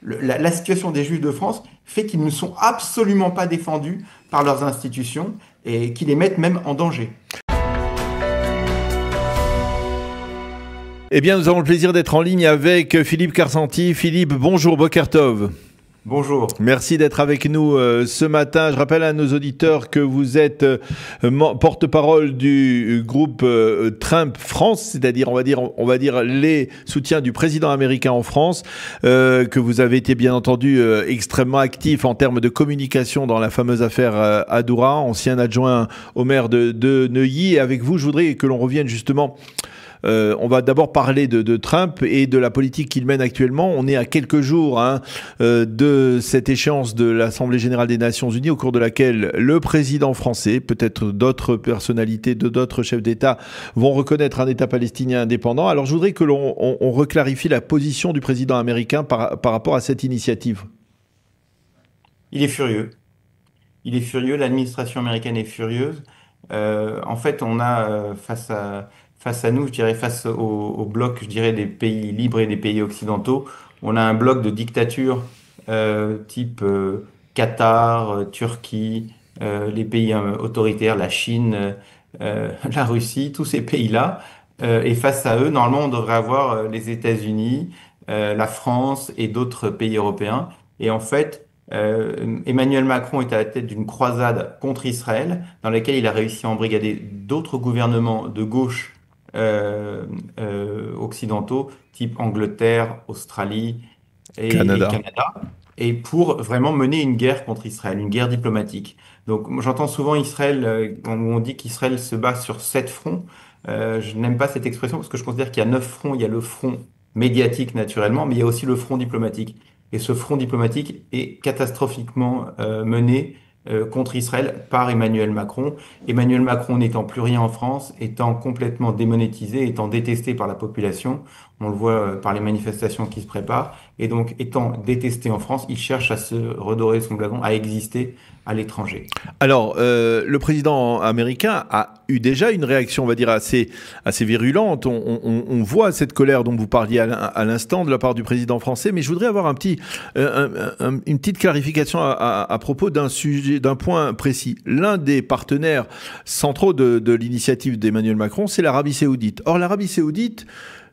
la situation des Juifs de France fait qu'ils ne sont absolument pas défendus par leurs institutions et qui les mettent même en danger. Eh bien, nous avons le plaisir d'être en ligne avec Philippe Karsanti. Philippe, bonjour, Boker Tov. Bonjour. Merci d'être avec nous ce matin. Je rappelle à nos auditeurs que vous êtes porte-parole du groupe Trump France, c'est-à-dire on va dire les soutiens du président américain en France, que vous avez été bien entendu extrêmement actif en termes de communication dans la fameuse affaire Adoura, ancien adjoint au maire de Neuilly. Et avec vous, je voudrais que l'on revienne justement. On va d'abord parler de Trump et de la politique qu'il mène actuellement. On est à quelques jours de cette échéance de l'Assemblée générale des Nations unies au cours de laquelle le président français, peut-être d'autres personnalités, d'autres chefs d'État vont reconnaître un État palestinien indépendant. Alors je voudrais que l'on reclarifie la position du président américain par rapport à cette initiative. Il est furieux. Il est furieux, l'administration américaine est furieuse. En fait, on a face à nous, je dirais, face au bloc, je dirais, des pays libres et des pays occidentaux, on a un bloc de dictature type Qatar, Turquie, les pays autoritaires, la Chine, la Russie, tous ces pays-là. Et face à eux, normalement, on devrait avoir les États-Unis, la France et d'autres pays européens. Et en fait, Emmanuel Macron est à la tête d'une croisade contre Israël, dans laquelle il a réussi à embrigader d'autres gouvernements de gauche occidentaux, type Angleterre, Australie et Canada, et pour vraiment mener une guerre contre Israël, une guerre diplomatique. Donc j'entends souvent Israël, où on dit qu'Israël se bat sur 7 fronts. Je n'aime pas cette expression parce que je considère qu'il y a 9 fronts. Il y a le front médiatique naturellement, mais il y a aussi le front diplomatique. Et ce front diplomatique est catastrophiquement mené contre Israël par Emmanuel Macron. Emmanuel Macron n'étant plus rien en France, étant complètement démonétisé, étant détesté par la population, on le voit par les manifestations qui se préparent, et donc étant détesté en France, il cherche à se redorer son blason, à exister à l'étranger. Alors, le président américain a eu déjà une réaction, on va dire, assez virulente. On voit cette colère dont vous parliez à l'instant de la part du président français, mais je voudrais avoir une petite clarification à propos d'un point précis. L'un des partenaires centraux de l'initiative d'Emmanuel Macron, c'est l'Arabie Saoudite. Or, l'Arabie Saoudite,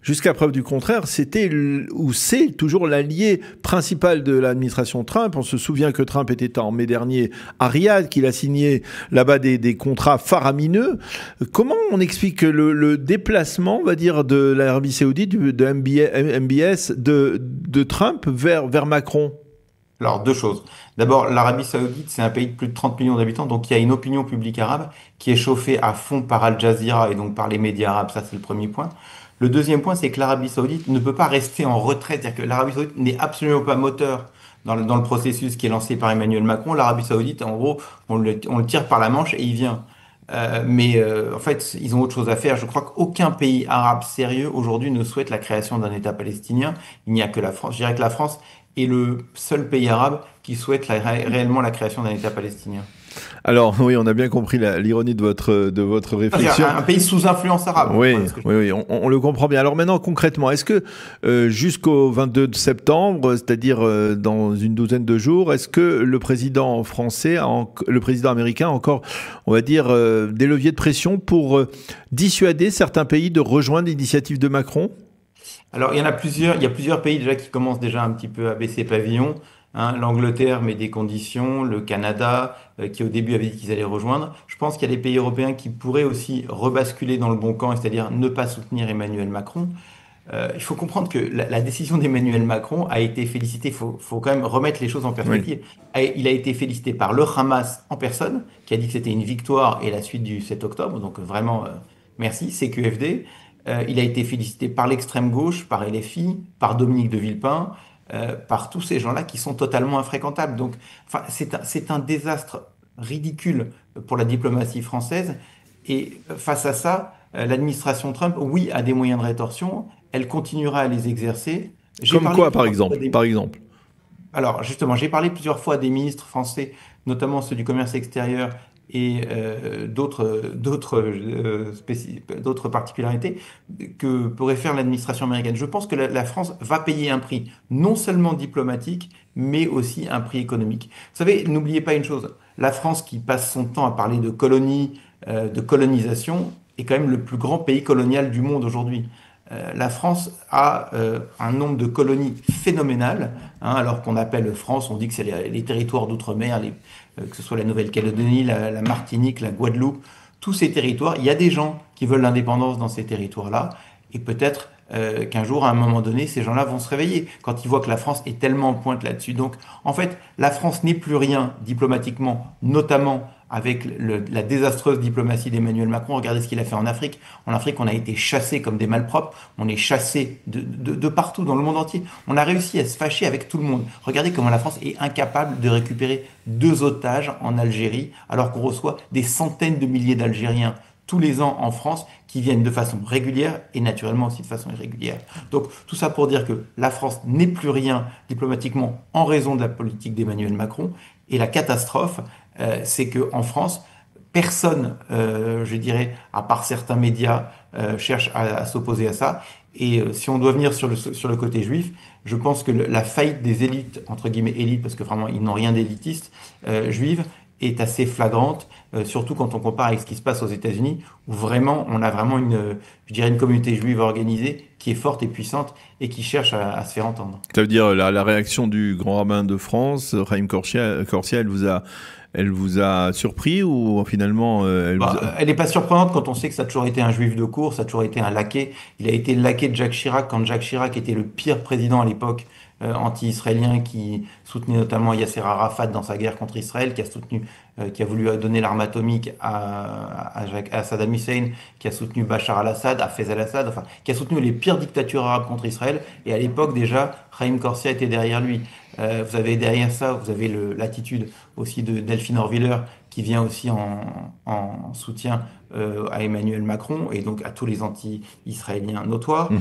jusqu'à preuve du contraire, c'était ou c'est toujours l'allié principal de l'administration Trump. On se souvient que Trump était en mai dernier à Riyad, qu'il a signé là-bas des contrats faramineux. Comment on explique le déplacement, on va dire, de l'Arabie Saoudite, de MBS, de Trump vers Macron? Alors, deux choses. D'abord, l'Arabie Saoudite, c'est un pays de plus de 30 millions d'habitants, donc il y a une opinion publique arabe qui est chauffée à fond par Al Jazeera et donc par les médias arabes. Ça, c'est le premier point. Le deuxième point, c'est que l'Arabie Saoudite ne peut pas rester en retrait. C'est-à-dire que l'Arabie Saoudite n'est absolument pas moteur dans le processus qui est lancé par Emmanuel Macron. L'Arabie Saoudite, en gros, on le tire par la manche et il vient. En fait, ils ont autre chose à faire. Je crois qu'aucun pays arabe sérieux aujourd'hui ne souhaite la création d'un État palestinien. Il n'y a que la France. Je dirais que la France est le seul pays arabe qui souhaite réellement la création d'un État palestinien. Alors oui, on a bien compris l'ironie de votre réflexion. Un pays sous influence arabe. Oui, on le comprend bien. Alors maintenant, concrètement, est-ce que jusqu'au 22 septembre, c'est-à-dire dans une douzaine de jours, est-ce que le président français, le président américain a encore, on va dire, des leviers de pression pour dissuader certains pays de rejoindre l'initiative de Macron ? Alors, il y en a plusieurs. Il y a plusieurs pays déjà qui commencent déjà un petit peu à baisser pavillon. L'Angleterre met des conditions, le Canada, qui au début avait dit qu'ils allaient rejoindre. Je pense qu'il y a des pays européens qui pourraient aussi rebasculer dans le bon camp, c'est-à-dire ne pas soutenir Emmanuel Macron. Il faut comprendre que la décision d'Emmanuel Macron a été félicitée. Il faut quand même remettre les choses en perspective. Oui. Il a été félicité par le Hamas en personne, qui a dit que c'était une victoire et la suite du 7 octobre. Donc vraiment, merci, CQFD. Il a été félicité par l'extrême gauche, par LFI, par Dominique de Villepin, par tous ces gens-là qui sont totalement infréquentables. Donc, enfin, c'est un désastre ridicule pour la diplomatie française. Et face à ça, l'administration Trump, oui, a des moyens de rétorsion. Elle continuera à les exercer. Comme quoi, par exemple Alors, justement, j'ai parlé plusieurs fois des ministres français, notamment ceux du commerce extérieur et d'autres particularités que pourrait faire l'administration américaine. Je pense que la France va payer un prix, non seulement diplomatique, mais aussi un prix économique. Vous savez, n'oubliez pas une chose, la France qui passe son temps à parler de colonie, de colonisation, est quand même le plus grand pays colonial du monde aujourd'hui. La France a un nombre de colonies phénoménal, hein, alors qu'on appelle France, on dit que c'est les territoires d'outre-mer, que ce soit la Nouvelle-Calédonie, la Martinique, la Guadeloupe, tous ces territoires. Il y a des gens qui veulent l'indépendance dans ces territoires-là, et peut-être qu'un jour, à un moment donné, ces gens-là vont se réveiller quand ils voient que la France est tellement en pointe là-dessus. Donc, en fait, la France n'est plus rien diplomatiquement, notamment avec la désastreuse diplomatie d'Emmanuel Macron. Regardez ce qu'il a fait en Afrique. En Afrique, on a été chassés comme des malpropres. On est chassés de partout dans le monde entier. On a réussi à se fâcher avec tout le monde. Regardez comment la France est incapable de récupérer 2 otages en Algérie, alors qu'on reçoit des centaines de milliers d'Algériens tous les ans en France qui viennent de façon régulière et naturellement aussi de façon irrégulière. Donc tout ça pour dire que la France n'est plus rien diplomatiquement en raison de la politique d'Emmanuel Macron. Et la catastrophe, c'est qu'en France, personne, je dirais, à part certains médias, cherche à s'opposer à ça. Et si on doit venir sur le côté juif, je pense que la faillite des élites, entre guillemets élites, parce que vraiment ils n'ont rien d'élitiste, juives, est assez flagrante, surtout quand on compare avec ce qui se passe aux États-Unis, où vraiment on a vraiment je dirais une communauté juive organisée qui est forte et puissante et qui cherche à se faire entendre. Ça veut dire la réaction du grand rabbin de France, Chaim Corsia, elle vous a surpris ou finalement elle n'est pas surprenante quand on sait que ça a toujours été un juif de cour, ça a toujours été un laquais. Il a été le laquais de Jacques Chirac quand Jacques Chirac était le pire président à l'époque anti-israélien qui soutenait notamment Yasser Arafat dans sa guerre contre Israël, qui a voulu donner l'arme atomique à Saddam Hussein, qui a soutenu Bachar al-Assad, Hafez al-Assad, enfin, qui a soutenu les pires dictatures arabes contre Israël. Et à l'époque déjà, Chaim Corsia était derrière lui. Vous avez derrière ça, vous avez l'attitude aussi de Delphine Orwiller, qui vient aussi en soutien à Emmanuel Macron et donc à tous les anti-israéliens notoires.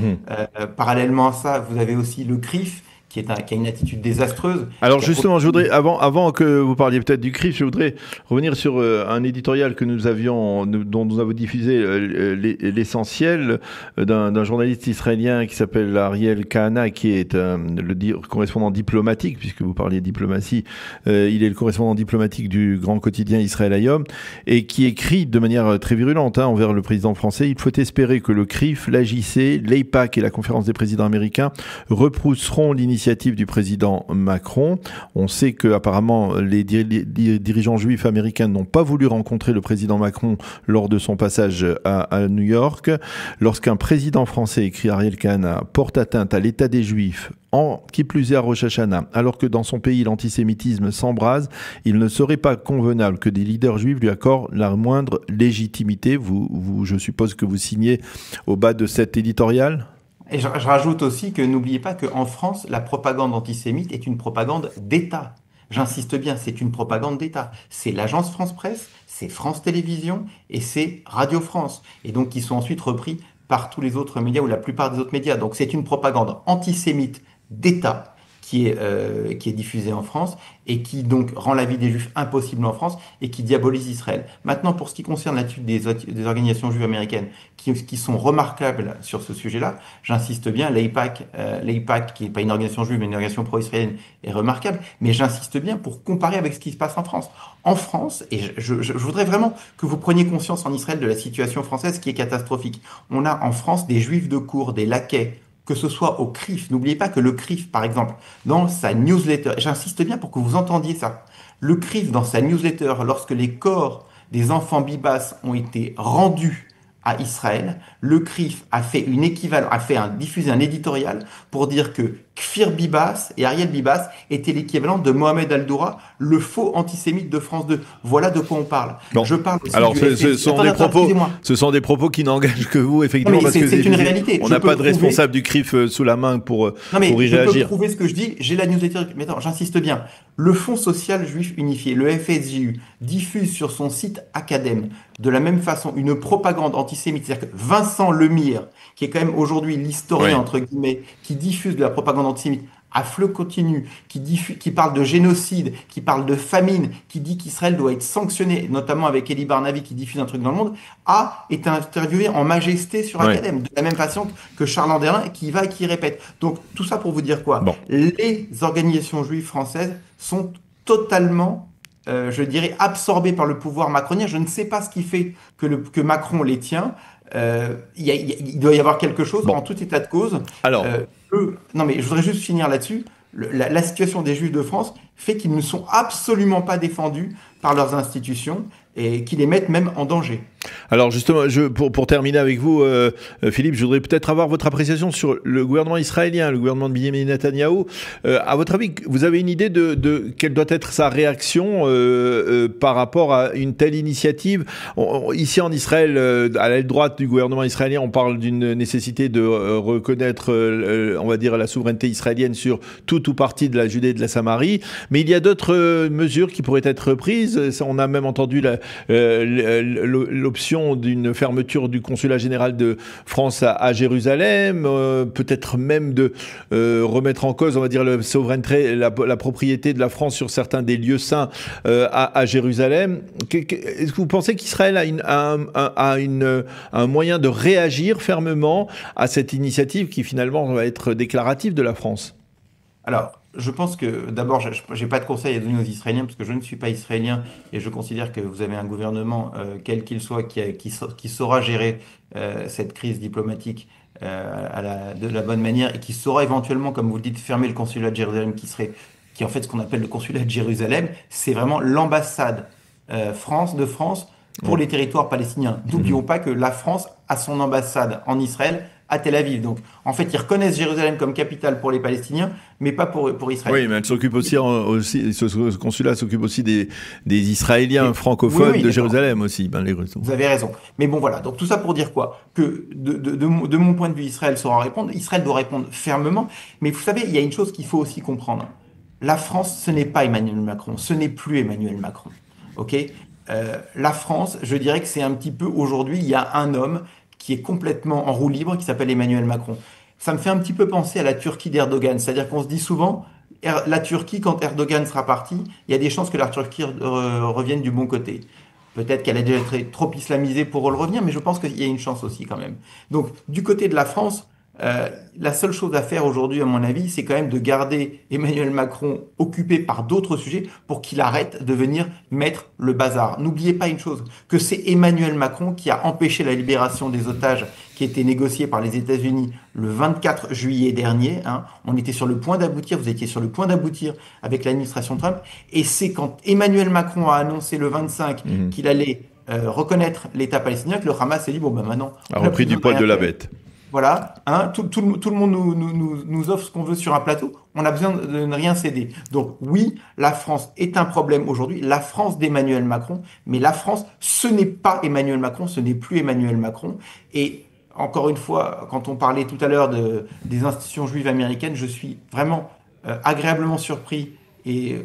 Parallèlement à ça, vous avez aussi le CRIF, qui a une attitude désastreuse. Alors justement, je voudrais, avant que vous parliez peut-être du CRIF, je voudrais revenir sur un éditorial que dont nous avons diffusé l'essentiel d'un journaliste israélien qui s'appelle Ariel Kahana, qui est le correspondant diplomatique, puisque vous parliez diplomatie, il est le correspondant diplomatique du grand quotidien Israël Hayom, et qui écrit de manière très virulente envers le président français: il faut espérer que le CRIF, l'AJC, l'AIPAC et la conférence des présidents américains repousseront l'initiative du président Macron. On sait qu'apparemment les dirigeants juifs américains n'ont pas voulu rencontrer le président Macron lors de son passage à New York. Lorsqu'un président français, écrit Ariel Kahana, porte atteinte à l'état des juifs, qui plus est à Rosh Hashanah, alors que dans son pays l'antisémitisme s'embrase, il ne serait pas convenable que des leaders juifs lui accordent la moindre légitimité. Je suppose que vous signez au bas de cet éditorial ? Et je rajoute aussi que n'oubliez pas qu'en France, la propagande antisémite est une propagande d'État. J'insiste bien, c'est une propagande d'État. C'est l'agence France Presse, c'est France Télévisions et c'est Radio France. Et donc qui sont ensuite repris par tous les autres médias ou la plupart des autres médias. Donc c'est une propagande antisémite d'État qui est diffusée en France et qui donc rend la vie des Juifs impossible en France et qui diabolise Israël. Maintenant, pour ce qui concerne l'attitude des organisations juives américaines qui sont remarquables sur ce sujet-là, j'insiste bien, l'AIPAC, qui n'est pas une organisation juive mais une organisation pro-israélienne, est remarquable, mais j'insiste bien pour comparer avec ce qui se passe en France. En France, et je voudrais vraiment que vous preniez conscience en Israël de la situation française qui est catastrophique. On a en France des Juifs de cour, des laquais, que ce soit au CRIF. N'oubliez pas que le CRIF, par exemple, dans sa newsletter, j'insiste bien pour que vous entendiez ça, le CRIF, dans sa newsletter, lorsque les corps des enfants Bibas ont été rendus à Israël, le CRIF a fait diffusé un éditorial pour dire que Kfir Bibas et Ariel Bibas étaient l'équivalent de Mohamed Al-Doura, le faux antisémite de France 2. Voilà de quoi on parle. Bon. Je parle aussi alors, ce sont des propos qui n'engagent que vous, effectivement, parce que c'est une réalité. On n'a pas de responsable du CRIF sous la main pour y réagir. Je peux prouver ce que je dis. J'ai la newsletter. Mais attends, j'insiste bien. Le Fonds social juif unifié, le FSJU, diffuse sur son site Academ de la même façon une propagande antisémite. C'est-à-dire que Vincent Lemire, qui est quand même aujourd'hui l'historien, entre guillemets, qui diffuse de la propagande antisémite, à flot continu, qui parle de génocide, qui parle de famine, qui dit qu'Israël doit être sanctionné, notamment avec Eli Barnavi qui diffuse un truc dans le monde, a été interviewé en majesté sur Academ, de la même façon que Charles Anderlin, qui y va et qui répète. Donc tout ça pour vous dire quoi? Bon. Les organisations juives françaises sont totalement je dirais, absorbés par le pouvoir macronien. Je ne sais pas ce qui fait que Macron les tient. Il doit y avoir quelque chose, en tout état de cause. Alors, non, mais je voudrais juste finir là-dessus. La situation des Juifs de France fait qu'ils ne sont absolument pas défendus par leurs institutions et qui les mettent même en danger. Alors justement, pour terminer avec vous, Philippe, je voudrais peut-être avoir votre appréciation sur le gouvernement israélien, le gouvernement de Benjamin Netanyahou. À votre avis, vous avez une idée de quelle doit être sa réaction par rapport à une telle initiative? Ici en Israël, à l'aile droite du gouvernement israélien, on parle d'une nécessité de reconnaître, on va dire, la souveraineté israélienne sur tout ou partie de la Judée et de la Samarie. Mais il y a d'autres mesures qui pourraient être prises. On a même entendu l'option d'une fermeture du consulat général de France à Jérusalem, peut-être même de remettre en cause, on va dire, la souveraineté, la propriété de la France sur certains des lieux saints à Jérusalem. Est-ce que vous pensez qu'Israël a un moyen de réagir fermement à cette initiative qui finalement va être déclarative de la France? Alors, je pense que d'abord, je n'ai pas de conseils à donner aux Israéliens parce que je ne suis pas israélien et je considère que vous avez un gouvernement, quel qu'il soit, qui saura gérer cette crise diplomatique de la bonne manière et qui saura éventuellement, comme vous le dites, fermer le consulat de Jérusalem qui est en fait ce qu'on appelle le consulat de Jérusalem. C'est vraiment l'ambassade de France pour les territoires palestiniens. N'oublions pas que la France a son ambassade en Israël à Tel Aviv. Donc, en fait, ils reconnaissent Jérusalem comme capitale pour les Palestiniens, mais pas pour Israël. Oui, mais elle s'occupe aussi, ce consulat s'occupe aussi des Israéliens francophones de Jérusalem aussi. Vous avez raison. Mais bon, voilà. Donc, tout ça pour dire quoi? Que de mon point de vue, Israël saura répondre. Israël doit répondre fermement. Mais vous savez, il y a une chose qu'il faut aussi comprendre. La France, ce n'est pas Emmanuel Macron. Ce n'est plus Emmanuel Macron. OK? La France, je dirais que c'est un petit peu aujourd'hui, il y a un homme qui est complètement en roue libre, qui s'appelle Emmanuel Macron. Ça me fait un petit peu penser à la Turquie d'Erdogan. C'est-à-dire qu'on se dit souvent, la Turquie, quand Erdogan sera parti, il y a des chances que la Turquie revienne du bon côté. Peut-être qu'elle a déjà été trop islamisée pour le revenir, mais je pense qu'il y a une chance aussi quand même. Donc, du côté de la France, la seule chose à faire aujourd'hui, à mon avis, c'est quand même de garder Emmanuel Macron occupé par d'autres sujets pour qu'il arrête de venir mettre le bazar. N'oubliez pas une chose, que c'est Emmanuel Macron qui a empêché la libération des otages qui étaient négociés par les États-Unis le 24 juillet dernier. On était sur le point d'aboutir, vous étiez sur le point d'aboutir avec l'administration Trump. Et c'est quand Emmanuel Macron a annoncé le 25 qu'il allait reconnaître l'État palestinien que le Hamas s'est dit, bon ben maintenant... A repris du poil de la bête. Voilà, tout le monde nous offre ce qu'on veut sur un plateau. On a besoin de ne rien céder. Donc oui, la France est un problème aujourd'hui. La France d'Emmanuel Macron, mais la France, ce n'est pas Emmanuel Macron, ce n'est plus Emmanuel Macron. Et encore une fois, quand on parlait tout à l'heure des institutions juives américaines, je suis vraiment agréablement surpris et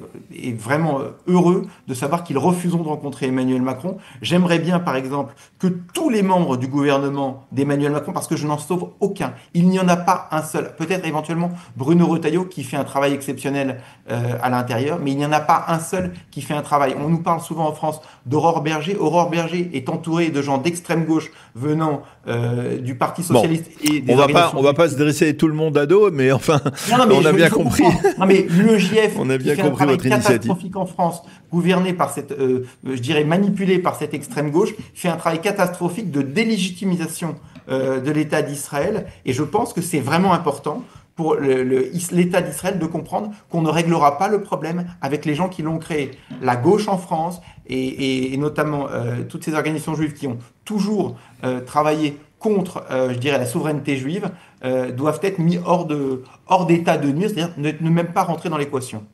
vraiment heureux de savoir qu'ils refusent de rencontrer Emmanuel Macron. J'aimerais bien, par exemple, que tous les membres du gouvernement d'Emmanuel Macron, parce que je n'en sauve aucun, il n'y en a pas un seul, peut-être éventuellement Bruno Retailleau qui fait un travail exceptionnel à l'intérieur, mais il n'y en a pas un seul qui fait un travail. On nous parle souvent en France d'Aurore Berger. Aurore Berger est entourée de gens d'extrême gauche venant du Parti Socialiste et des on va pas se dresser tout le monde à dos, mais enfin, on a bien compris. Non, mais l'EJF, on a bien compris votre initiative. Catastrophique en France, gouverné par cette, je dirais manipulé par cette extrême gauche, fait un travail catastrophique de délégitimisation de l'État d'Israël. Et je pense que c'est vraiment important pour l'État d'Israël de comprendre qu'on ne réglera pas le problème avec les gens qui l'ont créé. La gauche en France et notamment toutes ces organisations juives qui ont toujours travaillé contre, je dirais, la souveraineté juive, doivent être mis hors d'état de nuire, c'est-à-dire ne même pas rentrer dans l'équation.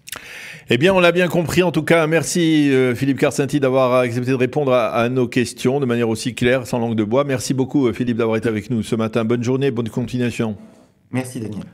Eh bien, on l'a bien compris. En tout cas, merci Philippe Karsenty d'avoir accepté de répondre à nos questions de manière aussi claire, sans langue de bois. Merci beaucoup Philippe d'avoir été avec nous ce matin. Bonne journée, bonne continuation. Merci Daniel.